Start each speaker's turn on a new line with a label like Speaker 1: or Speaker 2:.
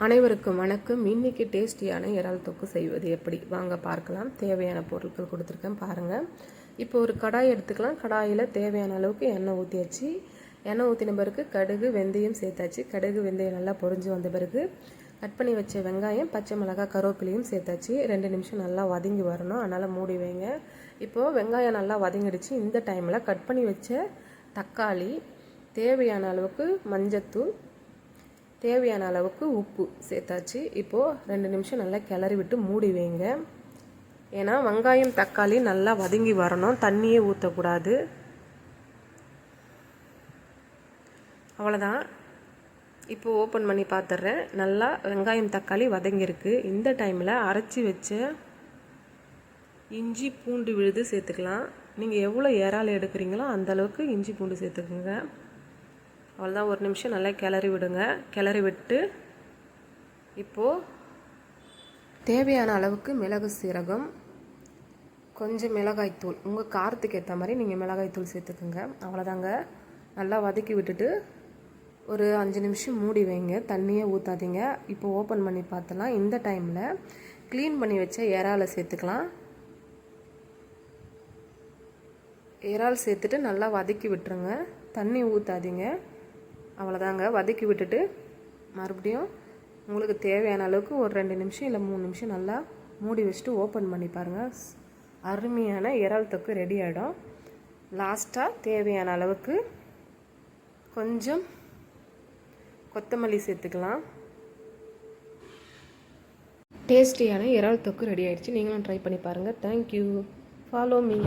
Speaker 1: அனைவருக்கும் வணக்கம். இன்னைக்கு டேஸ்டியான இறால் தொக்கு செய்வது எப்படி வாங்க பார்க்கலாம். தேவையான பொருட்கள் கொடுத்துருக்கேன் பாருங்கள். இப்போ ஒரு கடாய் எடுத்துக்கலாம். கடாயில் தேவையான அளவுக்கு எண்ணெய் ஊற்றியாச்சு. எண்ணெய் ஊற்றின பிறகு கடுகு வெந்தயம் சேர்த்தாச்சு. கடுகு வெந்தயம் நல்லா பொரிஞ்சு வந்த பிறகு கட் பண்ணி வச்ச வெங்காயம், பச்சை மிளகாய், கருவேப்பிலையும் சேர்த்தாச்சு. 2 நிமிஷம் நல்லா வதங்கி வரணும், அதனால் மூடி வைங்க. இப்போது வெங்காயம் நல்லா வதங்கிடுச்சு. இந்த டைமில் கட் பண்ணி வச்ச தக்காளி, தேவையான அளவுக்கு மஞ்சத்தூள், தேவையான அளவுக்கு உப்பு சேர்த்தாச்சு. இப்போது 2 நிமிஷம் நல்லா கிளறி விட்டு மூடி வைங்க. ஏன்னா வெங்காயம் தக்காளி நல்லா வதங்கி வரணும், தண்ணியே ஊற்றக்கூடாது. அவ்வளோதான். இப்போது ஓப்பன் பண்ணி பார்த்துட்றேன். நல்லா வெங்காயம் தக்காளி வதங்கியிருக்கு. இந்த டைமில் அரைச்சி வச்ச இஞ்சி பூண்டு விழுது சேர்த்துக்கலாம். நீங்கள் எவ்வளோ இறால் எடுக்கிறீங்களோ அந்தளவுக்கு இஞ்சி பூண்டு சேர்த்துக்குங்க. அவ்வளோதான். 1 நிமிஷம் நல்லா கிளறி விடுங்க. கிளறி விட்டு இப்போது தேவையான அளவுக்கு மிளகு சீரகம், கொஞ்சம் மிளகாய்த்தூள், உங்கள் காரத்துக்கு ஏற்ற மாதிரி நீங்கள் மிளகாய்த்தூள் சேர்த்துக்குங்க. அவ்வளோதாங்க. நல்லா வதக்கி விட்டுட்டு ஒரு 5 நிமிஷம் மூடி வைங்க. தண்ணியே ஊற்றாதீங்க. இப்போ ஓப்பன் பண்ணி பார்த்தலாம். இந்த டைமில் க்ளீன் பண்ணி வச்ச இறாலை சேர்த்துக்கலாம். இறால் சேர்த்துட்டு நல்லா வதக்கி விட்டுருங்க. தண்ணி ஊற்றாதீங்க. அவ்வளோதாங்க. வதக்கி விட்டுட்டு மறுபடியும் உங்களுக்கு தேவையான அளவுக்கு ஒரு 2 நிமிஷம் இல்லை 3 நிமிஷம் நல்லா மூடி வச்சுட்டு ஓப்பன் பண்ணி பாருங்கள். அருமையான இறால் தொக்கு ரெடி ஆகிடும். லாஸ்ட்டாக தேவையான அளவுக்கு கொஞ்சம் கொத்தமல்லி சேர்த்துக்கலாம். டேஸ்டியான இறால் தொக்கு ரெடி ஆகிடுச்சு. நீங்களும் ட்ரை பண்ணி பாருங்கள். தேங்க்யூ. Follow me.